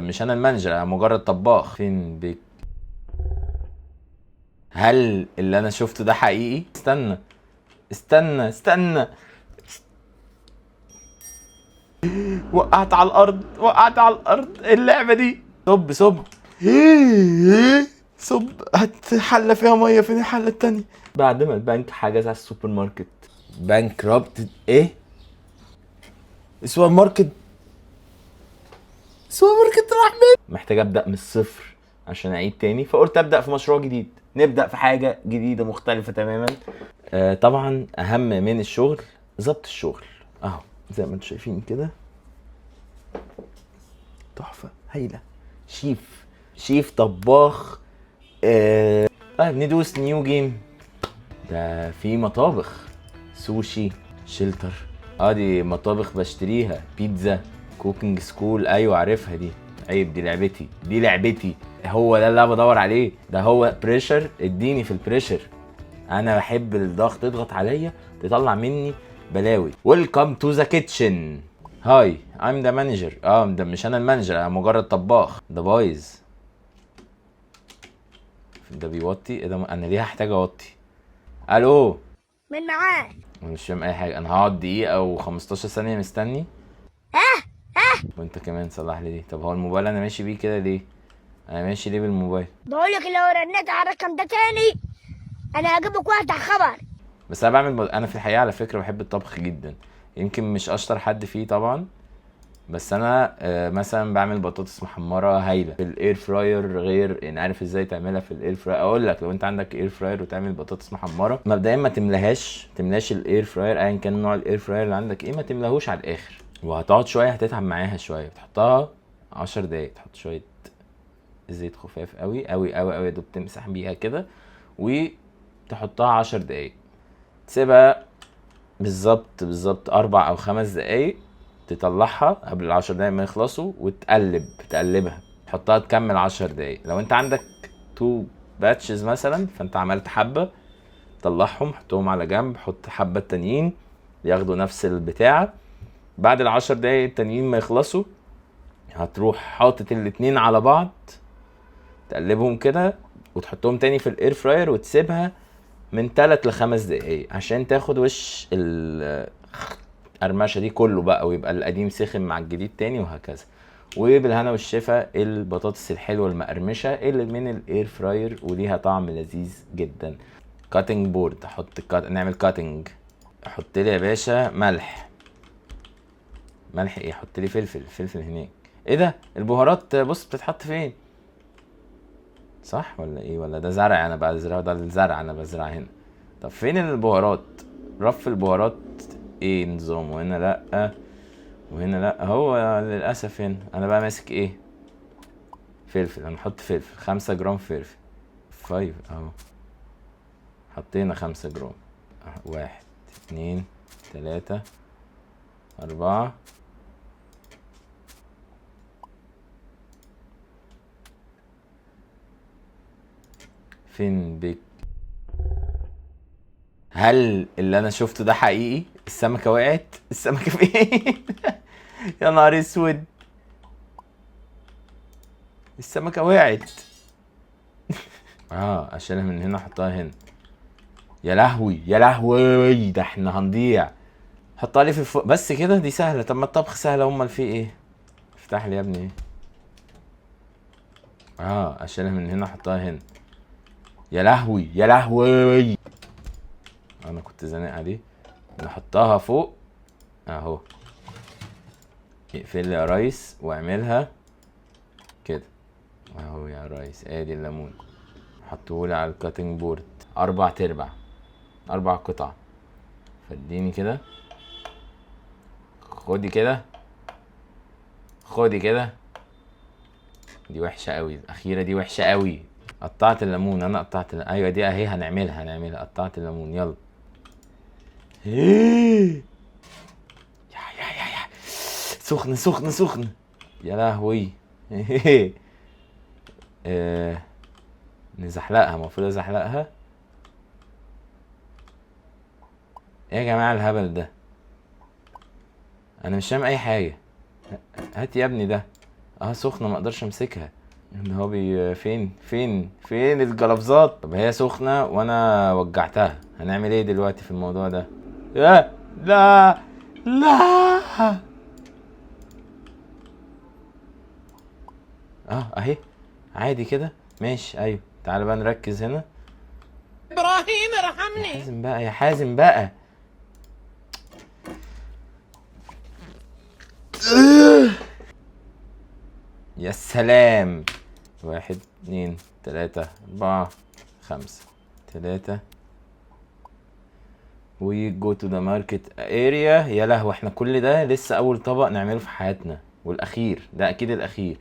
مش انا المانجر، انا مجرد طباخ. فين بيك؟ هل اللي انا شفته ده حقيقي؟ استنى استنى استنى، وقعت على الارض، وقعت على الارض. اللعبه دي صب صب صب. هات حله فيها ميه، فين الحله التانية؟ بعد ما البنك حجز على السوبر ماركت. بنك رابط ايه؟ السوبر ماركت، السوبر ماركت راح مني. محتاج ابدا من الصفر عشان اعيد تاني، فقلت ابدا في مشروع جديد، نبدا في حاجه جديده مختلفه تماما. طبعا اهم من الشغل ظبط الشغل. اهو زي ما انتم شايفين كده، تحفه هايله. شيف طباخ. طيب ندوس نيو جيم. ده في مطابخ، سوشي، شيلتر. دي مطابخ بشتريها، بيتزا، كوكينج سكول. ايوه عارفها دي، عيب، دي لعبتي، دي لعبتي. هو ده اللي انا بدور عليه، ده هو بريشر. اديني في البريشر، انا بحب الضغط، تضغط عليا تطلع مني بلاوي. ويلكم تو ذا كيتشن. هاي ام ذا مانجر. ده مش انا المانجر، انا مجرد طباخ. ده بايظ، ده بيوطي. ايه ده؟ انا ليه هحتاج اوطي؟ الو، من معاه. انا مش فاهم اي حاجه. انا هقعد دقيقه او 15 ثانيه مستني؟ وانت كمان صلح لي دي. طب هو الموبايل انا ماشي بيه كده ليه؟ انا ماشي ليه بالموبايل؟ بقولك لو رنيت على الرقم ده تاني انا هجيبك وافتح خبر. بس انا انا في الحقيقه على فكره بحب الطبخ جدا، يمكن مش اشطر حد فيه طبعا، بس انا مثلا بعمل بطاطس محمره هايله في الاير فراير. غير يعني عارف ازاي تعملها في الاير فراير؟ اقول لك، لو انت عندك اير فراير وتعمل بطاطس محمره، مبدئيا ما تملاش الاير فراير، ايا كان نوع الاير فراير اللي عندك ايه، ما تملاهوش على الاخر، وهتقعد شويه هتتعب معاها شويه. تحطها 10 دقايق، تحط شويه زيت خفاف قوي قوي قوي قوي، يا دوب تمسح بيها كده، وتحطها 10 دقايق، تسيبها بالظبط 4 أو 5 دقايق، تطلعها قبل ال10 دقايق ما يخلصوا، تقلبها، تحطها تكمل 10 دقايق. لو انت عندك 2 باتشز مثلا، فانت عملت حبة، طلعهم حطهم على جنب، حط حبة التانيين ياخدوا نفس البتاع. بعد ال10 دقايق التانيين ما يخلصوا، هتروح حاطط الاتنين على بعض، تقلبهم كده، وتحطهم تاني في الاير فراير، وتسيبها من 3 ل5 دقايق عشان تاخد وش القرمشه دي كله بقى، ويبقى القديم سخن مع الجديد تاني، وهكذا. وبالهنا والشفا البطاطس الحلوه المقرمشه اللي من الاير فراير، وليها طعم لذيذ جدا. كاتنج بورد، نعمل كاتنج. احط لي يا باشا ملح. ملح ايه؟ حط لي فلفل هناك. ايه ده؟ البهارات بص بتتحط فين؟ صح ولا ايه؟ ولا ده زرع انا بزرعه؟ ده الزرع انا بزرع هنا. طب فين البهارات؟ رف البهارات ايه نظام؟ وهنا لا وهنا لا. هو للاسف هنا انا بقى ماسك ايه؟ فلفل. هنحط فلفل 5 جرام فلفل. 5 اهو، حطينا 5 جرام. 1 2 3 4. فين بيك؟ هل اللي انا شفته ده حقيقي؟ السمكة وقعت؟ السمكة فين؟ يا نهار اسود، السمكة وقعت. اشيلها من هنا احطها هنا. يا لهوي يا لهوي، ده احنا هنضيع. حطها لي في الفوق بس كده، دي سهلة. طب ما الطبخ سهل، امال في ايه؟ افتح لي يا ابني. اشيلها من هنا احطها هنا. يا لهوي يا لهوي، انا كنت زانق عليه. نحطها فوق اهو. اقفل يا ريس واعملها كده اهو يا ريس. ادي الليمون، حطهولي على الكاتنج بورد 4 4 قطع. فاديني كده، خدي كده، خدي كده. دي وحشه قوي الاخيره دي، وحشه قوي. قطعت الليمون، انا قطعت ايوه دي اهي، هنعملها. قطعت الليمون، يلا. يا سخن. يا لهوي. نزحلقها، المفروض ازحلقها. ايه يا جماعه الهبل ده؟ انا مش فاهم اي حاجه. هات يا ابني ده. سخنة، ما اقدرش امسكها. ان هو فين الجلافزات؟ طب هي سخنة وانا وجعتها، هنعمل ايه دلوقتي في الموضوع ده؟ لا لا لا. اهي عادي كده ماشي. ايوه تعالى بقى نركز هنا. ابراهيم يا ارحمني. حازم بقى، يا حازم بقى. يا سلام. 1 2 3 4 5 3 we go to the market area. يا لهوي، احنا كل ده لسه اول طبق نعمله في حياتنا، والاخير ده اكيد الاخير.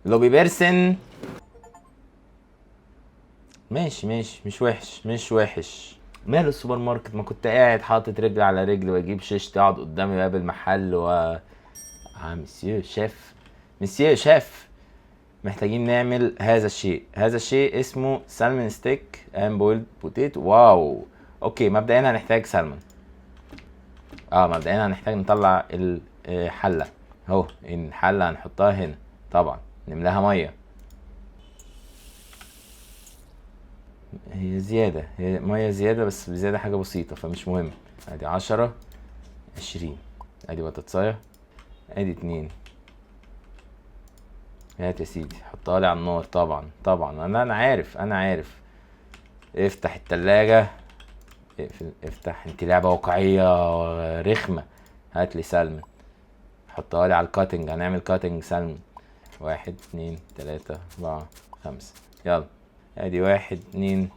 لوبي بيرسن. ماشي مش وحش. ماله السوبر ماركت؟ ما كنت قاعد حاطط رجل على رجل واجيب شيشتي اقعد قدامي باب المحل مسيو شيف. محتاجين نعمل هذا الشيء اسمه سالمون ستيك اند بويلد بوتيتو. واو. اوكي مبدئيا هنحتاج سالمون. مبدئيا هنحتاج نطلع الحله اهو. الحله هنحطها هنا طبعا، نملاها ميه. هي ميه زياده، بس زياده حاجه بسيطه فمش مهم. ادي 10 20. ادي بطاطسايه، ادي 2. هات يا سيدي حطها لي على النار. طبعا انا عارف. افتح التلاجة، افتح. انت لعبة واقعية رخمة. هات لي سلمون، حطها لي على الكاتنج. هنعمل كاتنج سلمون. 1 2 3 4 5. يلا ادي 1 2.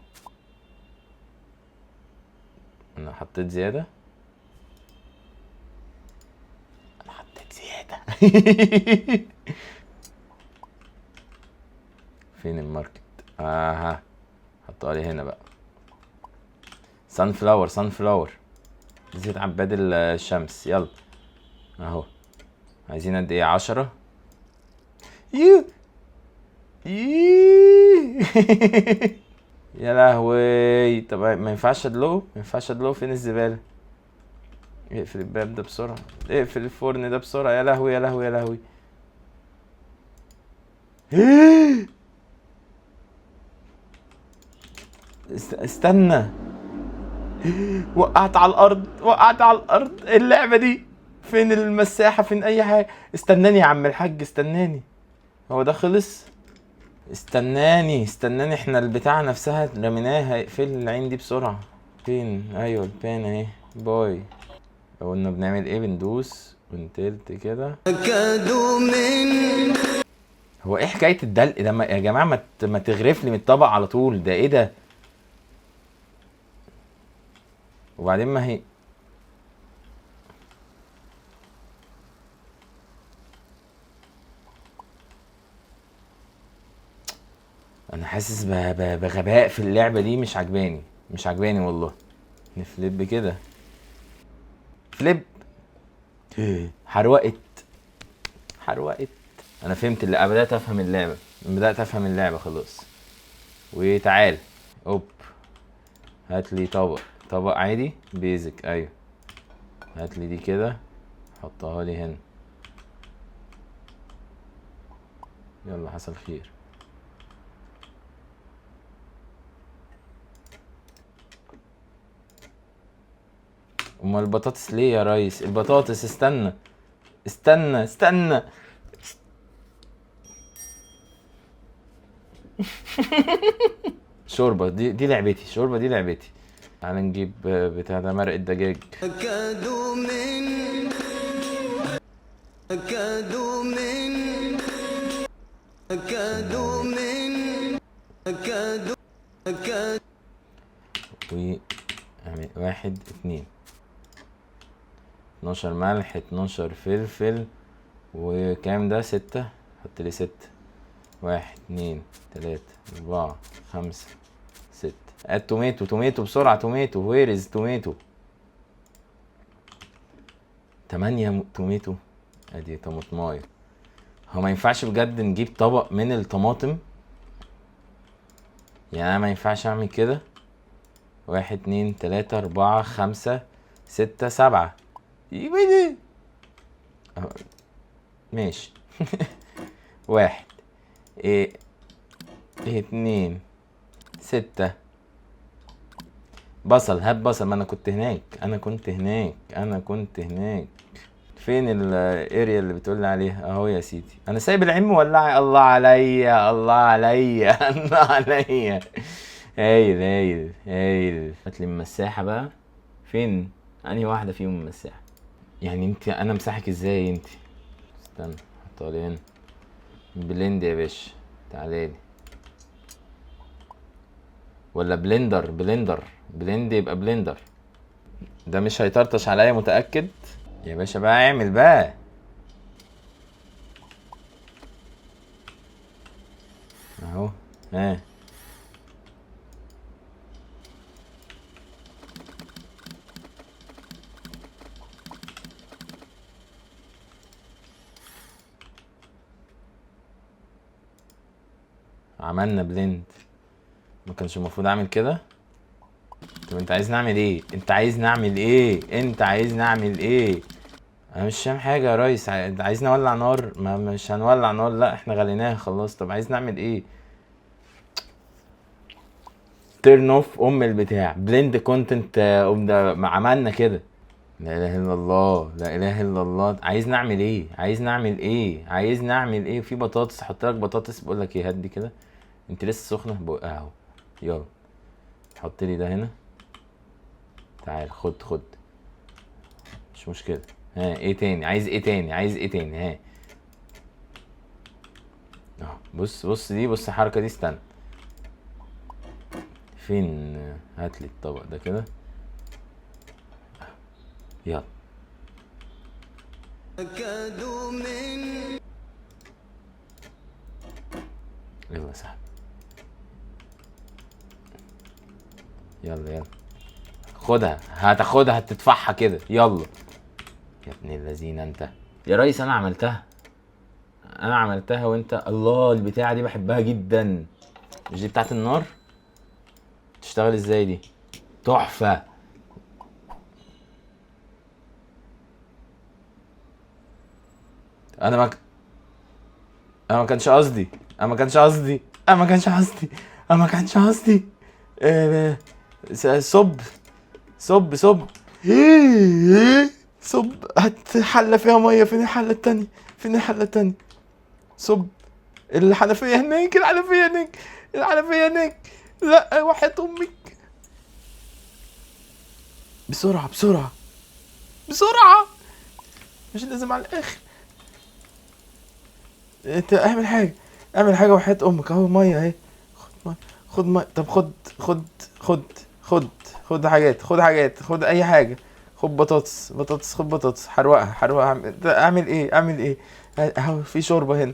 انا حطيت زيادة. فين الماركت؟ حطها لي هنا بقى. سان فلاور زيت عباد الشمس. يلا اهو. عايزين قد ايه؟ 10. يا لهوي. طب ما ينفعش ادلو. فين الزبالة؟ اقفل الباب ده بسرعة، اقفل الفرن ده بسرعة. يا لهوي. استنى. وقعت على الارض. اللعبة دي فين المساحة؟ فين اي حاجة؟ استناني يا عم الحاج، استناني. هو ده خلص؟ استناني احنا البتاعة نفسها رميناها. اقفل العين دي بسرعة. فين؟ ايوه البين اهي. باي. قلنا بنعمل ايه؟ بندوس ونتلت كده. هو ايه حكاية الدلق ده يا جماعة؟ ما تغرف لي من الطبق على طول. ده ايه ده؟ وبعدين ما هي انا حاسس بغباء في اللعبة دي. مش عجباني والله. نفليب كده. فليب. حروقت. انا فهمت اللي بدأت افهم اللعبة خلاص. وتعال اوب. هات لي طبق عادي بيزك. ايوه هات لي دي كده، حطها لي هنا. يلا حصل خير. امال البطاطس ليه يا ريس؟ البطاطس استنى. شوربة دي لعبتي. تعال نجيب بتاع ده، مرق الدجاج. و 1 2 12 ملح، 12 فلفل، وكام ده؟ 6. حط لي 6. 1 2 3 4 5 6. اد توميتو بسرعة. وير از توميتو؟ 8 توميتو. ادي طماطمايه. هو ما ينفعش بجد نجيب طبق من الطماطم؟ يعني انا ما ينفعش اعمل كده؟ 1 2 3 4 5 6 7. ماشي 1 إيه 2 6 بصل. هات بصل، ما انا كنت هناك. فين الاريا اللي بتقولي عليها؟ اهو يا سيدي، انا سايب العلم ولع. الله عليا الله عليا الله عليا. هايل. هات لي المساحه بقى. فين انهي واحده فيهم المساحه؟ يعني انت انا مساحك ازاي انت؟ استنى حطها لي هنا. بلند يا باشا، تعالى لي. ولا بلندر؟ بلند يبقى بلندر. ده مش هيطرطش عليا متأكد يا باشا. بقى اعمل بقى. اهو. ها عملنا بلند. ما كانش المفروض اعمل كده. طب انت عايز نعمل ايه؟ انا مش فاهم حاجه يا ريس. عايز نولع نار؟ ما مش هنولع نار، لا احنا غليناها خلاص. طب عايز نعمل ايه؟ تيرن اوف البتاع بلند كونتنت. عملنا كده. لا اله الا الله. عايز نعمل ايه؟ في بطاطس. احط لك بطاطس. بقول لك ايه، هدي كده. انت لسه سخنه بقى اهو. يلا حط لي ده هنا. تعال خد. مش مشكله. ها ايه تاني؟ عايز ايه تاني؟ ها اهو. بص دي، بص الحركه دي. استنى. فين؟ هات لي الطبق ده كده. يلا. يلا يا صاحبي. يلا خدها. هتاخدها هتدفعها كده. يلا يا ابن اللذين انت. يا ريس انا عملتها وانت. الله، البتاعه دي بحبها جدا. مش دي بتاعت النار؟ تشتغل ازاي دي؟ تحفه. انا ما كانش قصدي. صب. صب. هات حله فيها ميه. فين الحله التانية؟ صب. الحنفيه هناك. لا وحياة امك. بسرعه. مش لازم على الاخر. انت اعمل حاجه وحياة امك. اهو ميه اهي. خد ميه. طب خد حاجات. خد اي حاجه. خد بطاطس. حروقها. اعمل ايه؟ اهو في شوربه هنا.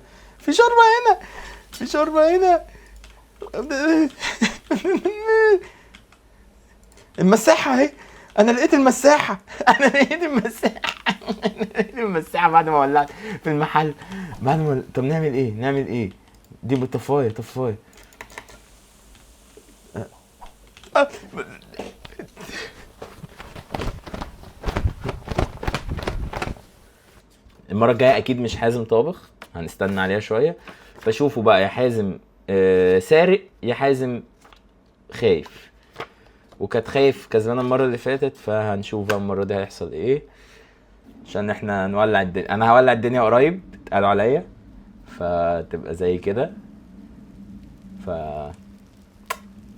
المساحه اهي. انا لقيت المساحه. بعد ما ولعت في المحل. طب نعمل ايه؟ دي طفايه. المره الجايه اكيد مش حازم طابخ، هنستنى عليها شويه. فشوفوا بقى، يا حازم سارق، يا حازم خايف. وكانت خايف كسبانه المره اللي فاتت، فهنشوف بقى المره دي هيحصل ايه. عشان احنا نولع الدنيا. انا هولع الدنيا قريب، اتقالوا عليا، فتبقى زي كده.